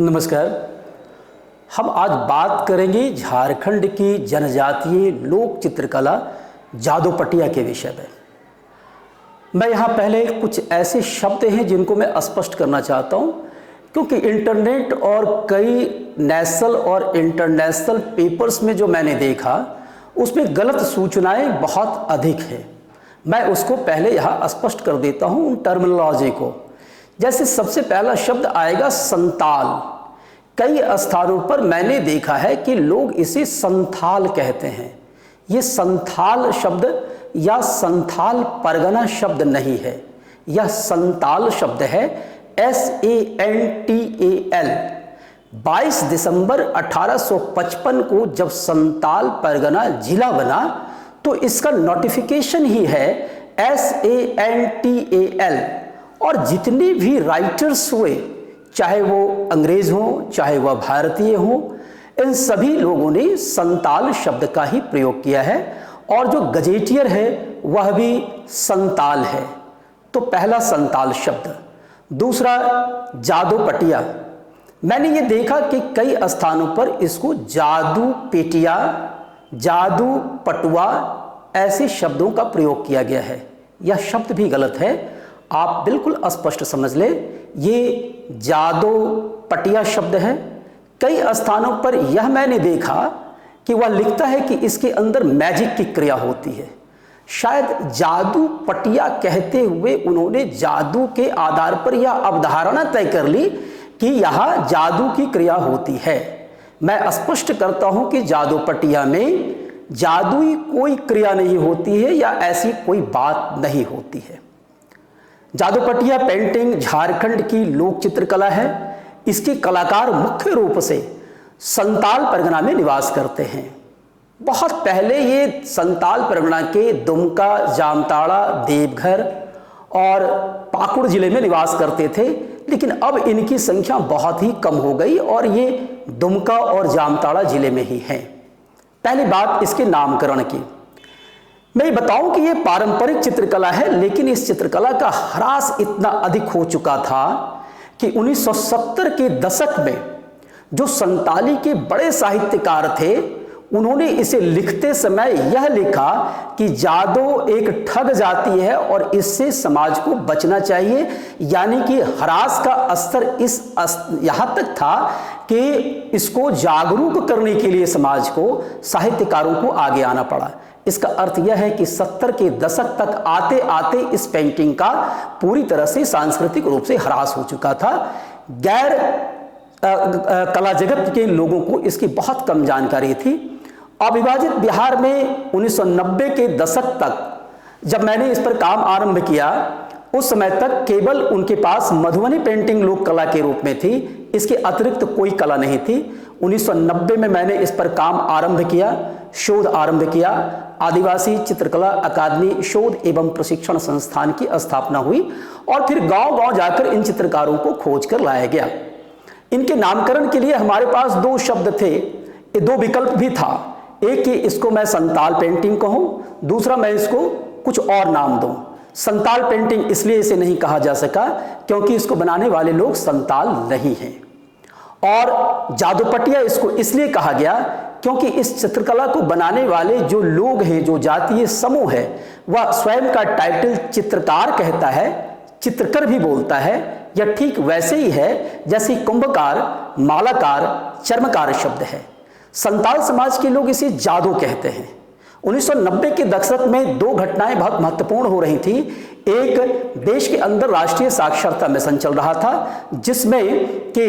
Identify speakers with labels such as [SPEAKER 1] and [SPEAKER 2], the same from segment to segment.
[SPEAKER 1] नमस्कार। हम आज बात करेंगे झारखंड की जनजातीय लोक चित्रकला जादू पटिया के विषय में। मैं यहाँ पहले कुछ ऐसे शब्द हैं जिनको मैं स्पष्ट करना चाहता हूँ, क्योंकि इंटरनेट और कई नेशनल और इंटरनेशनल पेपर्स में जो मैंने देखा उसमें गलत सूचनाएं बहुत अधिक हैं। मैं उसको पहले यहाँ स्पष्ट कर देता हूँ उन टर्मिनोलॉजी को। जैसे सबसे पहला शब्द आएगा संताल। कई स्थानों पर मैंने देखा है कि लोग इसे संथाल कहते हैं। ये संथाल शब्द या संथाल परगना शब्द नहीं है, यह संताल शब्द है। SANTAL। 22 दिसंबर 1855 को जब संताल परगना जिला बना तो इसका नोटिफिकेशन ही है SANTAL। और जितने भी राइटर्स हुए, चाहे वो अंग्रेज हों चाहे वह भारतीय हों, इन सभी लोगों ने संताल शब्द का ही प्रयोग किया है। और जो गजेटियर है वह भी संताल है। तो पहला संताल शब्द। दूसरा जादू पटिया। मैंने ये देखा कि कई स्थानों पर इसको जादू पेटिया, जादू पटुआ ऐसे शब्दों का प्रयोग किया गया है। यह शब्द भी गलत है, आप बिल्कुल स्पष्ट समझ ले, ये जादू पटिया शब्द है। कई स्थानों पर यह मैंने देखा कि वह लिखता है कि इसके अंदर मैजिक की क्रिया होती है। शायद जादू पटिया कहते हुए उन्होंने जादू के आधार पर यह अवधारणा तय कर ली कि यहाँ जादू की क्रिया होती है। मैं स्पष्ट करता हूँ कि जादू पटिया में जादुई कोई क्रिया नहीं होती है या ऐसी कोई बात नहीं होती है। जादू पटिया पेंटिंग झारखंड की लोक चित्रकला है। इसके कलाकार मुख्य रूप से संताल परगना में निवास करते हैं। बहुत पहले ये संताल परगना के दुमका, जामताड़ा, देवघर और पाकुड़ जिले में निवास करते थे, लेकिन अब इनकी संख्या बहुत ही कम हो गई और ये दुमका और जामताड़ा जिले में ही हैं। पहली बात इसके नामकरण की। मैं ये बताऊं कि ये पारंपरिक चित्रकला है, लेकिन इस चित्रकला का ह्रास इतना अधिक हो चुका था कि 1970 के दशक में जो संताली के बड़े साहित्यकार थे उन्होंने इसे लिखते समय यह लिखा कि जादू एक ठग जाति है और इससे समाज को बचना चाहिए। यानी कि ह्रास का स्तर यहाँ तक था कि इसको जागरूक करने के लिए समाज को, साहित्यकारों को आगे आना पड़ा। इसका अर्थ यह है कि 70 के दशक तक आते आते इस पेंटिंग का पूरी तरह से सांस्कृतिक रूप से ह्रास हो चुका था। गैर कला जगत के लोगों को इसकी बहुत कम जानकारी थी। अविभाजित बिहार में 1990 के दशक तक जब मैंने इस पर काम आरंभ किया, उस समय तक केवल उनके पास मधुबनी पेंटिंग लोक कला के रूप में थी, इसके अतिरिक्त कोई कला नहीं थी। 1990 में मैंने इस पर काम आरंभ किया, शोध आरंभ किया। आदिवासी चित्रकला अकादमी शोध एवं प्रशिक्षण संस्थान की स्थापना हुई और फिर गांव-गांव जाकर इन चित्रकारों को खोज कर लाया गया। इनके नामकरण के लिए हमारे पास दो शब्द थे, दो विकल्प भी था। एक कि इसको मैं संताल पेंटिंग कहूं, दूसरा मैं इसको कुछ और नाम दूं। संताल पेंटिंग इसलिए इसे नहीं कहा जा सका क्योंकि इसको बनाने वाले लोग संताल नहीं हैं। और जादू पटिया इसको इसलिए कहा गया क्योंकि इस चित्रकला को बनाने वाले जो लोग हैं, जो जातीय समूह है, वह स्वयं का टाइटल चित्रकार कहता है, चित्रकर भी बोलता है। यह ठीक वैसे ही है जैसे कुंभकार, मालाकार, चर्मकार शब्द है। संताल समाज के लोग इसे जादू कहते हैं। 1990 के दशक में दो घटनाएं बहुत महत्वपूर्ण हो रही थी। एक, देश के अंदर राष्ट्रीय साक्षरता मिशन चल रहा था जिसमें कि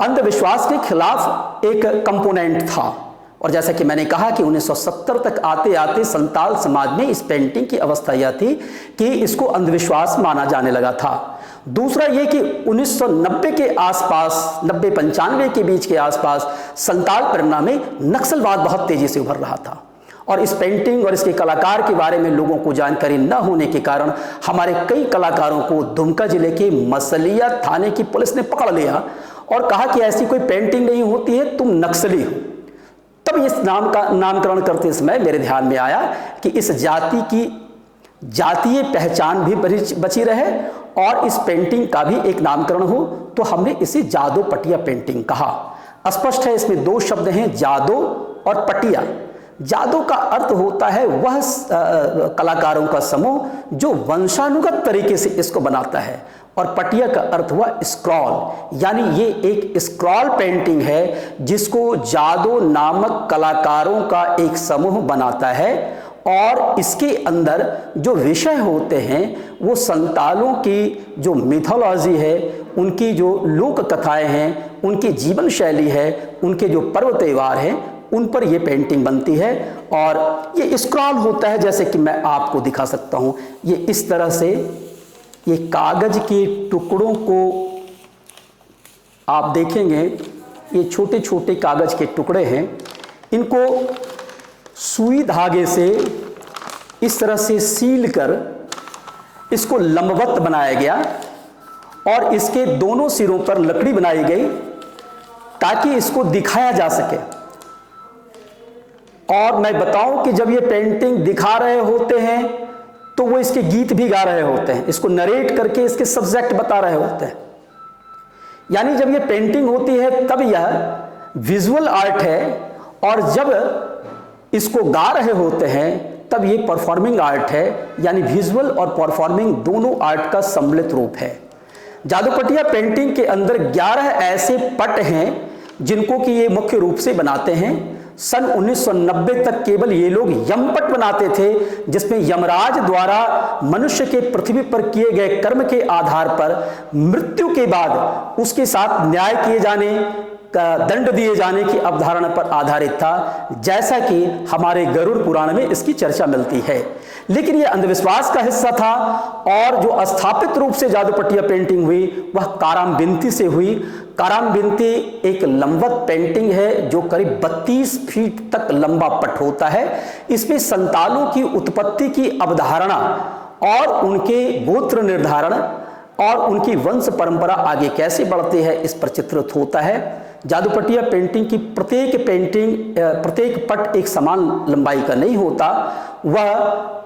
[SPEAKER 1] अंधविश्वास के खिलाफ एक कंपोनेंट था। और जैसा कि मैंने कहा कि 1970 तक आते आते संताल समाज में इस पेंटिंग की अवस्था यह थी कि इसको अंधविश्वास माना जाने लगा था। दूसरा ये कि 1990 के आसपास, 90-95 के बीच के आसपास संताल परगना में नक्सलवाद बहुत तेजी से उभर रहा था और इस पेंटिंग और इसके कलाकार के बारे में लोगों को जानकारी न होने के कारण हमारे कई कलाकारों को दुमका जिले के मसलिया थाने की पुलिस ने पकड़ लिया और कहा कि ऐसी कोई पेंटिंग नहीं होती है, तुम नक्सली हो। तब इस नाम का नामकरण करते समय मेरे ध्यान में आया कि इस जाति की जातीय पहचान भी बची रहे और इस पेंटिंग का भी एक नामकरण हो तो हमने इसे जादो पटिया पेंटिंग कहा। स्पष्ट है इसमें दो शब्द हैं, जादो और पटिया। जादो का अर्थ होता है वह कलाकारों का समूह जो वंशानुगत तरीके से इसको बनाता है, और पटिया का अर्थ हुआ स्क्रॉल, यानी ये एक स्क्रॉल पेंटिंग है जिसको जादो नामक कलाकारों का एक समूह बनाता है, और इसके अंदर जो विषय होते हैं वो संतालों की जो मिथोलॉजी है, उनकी जो लोक कथाएं हैं, उनकी जीवन शैली है, उनके जो पर्व त्यौहार हैं, उन पर ये पेंटिंग बनती है। और ये स्क्रॉल होता है, जैसे कि मैं आपको दिखा सकता हूँ, ये इस तरह से ये कागज के टुकड़ों को आप देखेंगे, ये छोटे छोटे कागज के टुकड़े हैं, इनको सुई धागे से इस तरह से सील कर इसको लंबवत बनाया गया, और इसके दोनों सिरों पर लकड़ी बनाई गई ताकि इसको दिखाया जा सके। और मैं बताऊं कि जब ये पेंटिंग दिखा रहे होते हैं तो वो इसके गीत भी गा रहे होते हैं, इसको नरेट करके इसके सब्जेक्ट बता रहे होते हैं। यानी जब ये पेंटिंग होती है तब यह विजुअल आर्ट है, और जब इसको गा रहे होते हैं तब ये परफॉर्मिंग आर्ट है, यानी विजुअल और परफॉर्मिंग दोनों आर्ट का सम्मिलित रूप है। जादो पटिया पेंटिंग के अंदर 11 ऐसे पट हैं जिनको कि ये मुख्य रूप से बनाते हैं। सन 1990 तक केवल ये लोग यमपट बनाते थे, जिसमें यमराज द्वारा मनुष्य के पृथ्वी पर किए गए कर्म के आधार पर मृत्यु के बाद उसके साथ न्याय किए जाने का, दंड दिए जाने की अवधारणा पर आधारित था, जैसा कि हमारे गरुड़ पुराण में इसकी चर्चा मिलती है। लेकिन यह अंधविश्वास का हिस्सा था, और जो स्थापित रूप से जादू पटिया पेंटिंग हुई वह कारामबिंती से हुई। कारामबिंती एक लंबवत पेंटिंग है जो करीब 32 फीट तक लंबा पट होता है। इसमें संतालों की उत्पत्ति की अवधारणा और उनके गोत्र निर्धारण और उनकी वंश परंपरा आगे कैसे बढ़ती है इस पर चित्रित होता है। जादू पटिया पेंटिंग की प्रत्येक पट एक समान लंबाई का नहीं होता, वह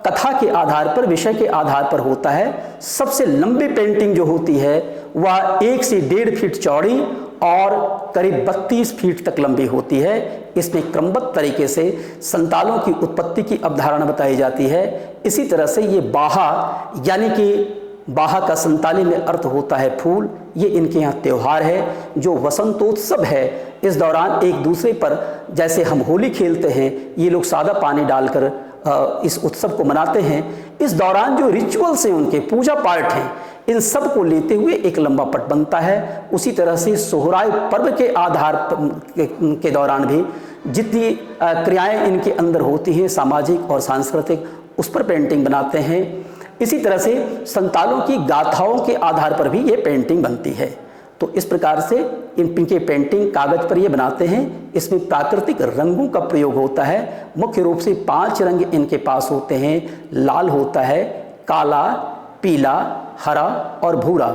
[SPEAKER 1] कथा के आधार पर, विषय के आधार पर होता है। सबसे लंबी पेंटिंग जो होती है वह 1 से 1.5 फीट चौड़ी और करीब 32 फीट तक लंबी होती है। इसमें क्रमबद्ध तरीके से संतालों की उत्पत्ति की अवधारणा बताई जाती है। इसी तरह से ये बाहा, यानी कि बाहा का संताली में अर्थ होता है फूल, ये इनके यहाँ त्योहार है जो वसंतोत्सव है। इस दौरान एक दूसरे पर, जैसे हम होली खेलते हैं, ये लोग सादा पानी डालकर इस उत्सव को मनाते हैं। इस दौरान जो रिचुअल्स हैं, उनके पूजा पाठ हैं, इन सब को लेते हुए एक लंबा पट बनता है। उसी तरह से सोहराय पर्व के आधार के दौरान भी जितनी क्रियाएं इनके अंदर होती हैं, सामाजिक और सांस्कृतिक, उस पर पेंटिंग बनाते हैं। इसी तरह से संतालों की गाथाओं के आधार पर भी ये पेंटिंग बनती है। तो इस प्रकार से इनके पेंटिंग कागज पर ये बनाते हैं। इसमें प्राकृतिक रंगों का प्रयोग होता है। मुख्य रूप से 5 रंग इनके पास होते हैं। लाल होता है, काला, पीला, हरा और भूरा।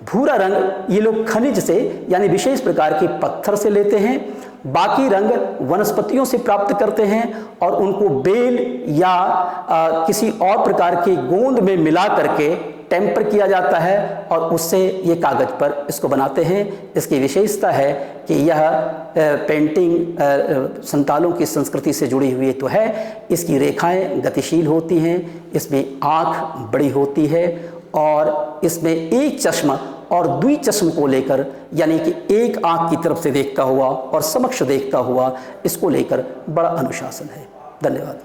[SPEAKER 1] भूरा रंग ये लोग खनिज से, यानी विशेष प्रकार के पत्थर से लेते हैं। बाकी रंग वनस्पतियों से प्राप्त करते हैं और उनको बेल या किसी और प्रकार के गोंद में मिला करके टेम्पर किया जाता है और उससे ये कागज पर इसको बनाते हैं। इसकी विशेषता है कि यह पेंटिंग संतालों की संस्कृति से जुड़ी हुई तो है। इसकी रेखाएं गतिशील होती हैं, इसमें आँख बड़ी होती है और इसमें एक चश्मा और द्विचश्म को लेकर, यानी कि एक आँख की तरफ से देखता हुआ और समक्ष देखता हुआ, इसको लेकर बड़ा अनुशासन है। धन्यवाद।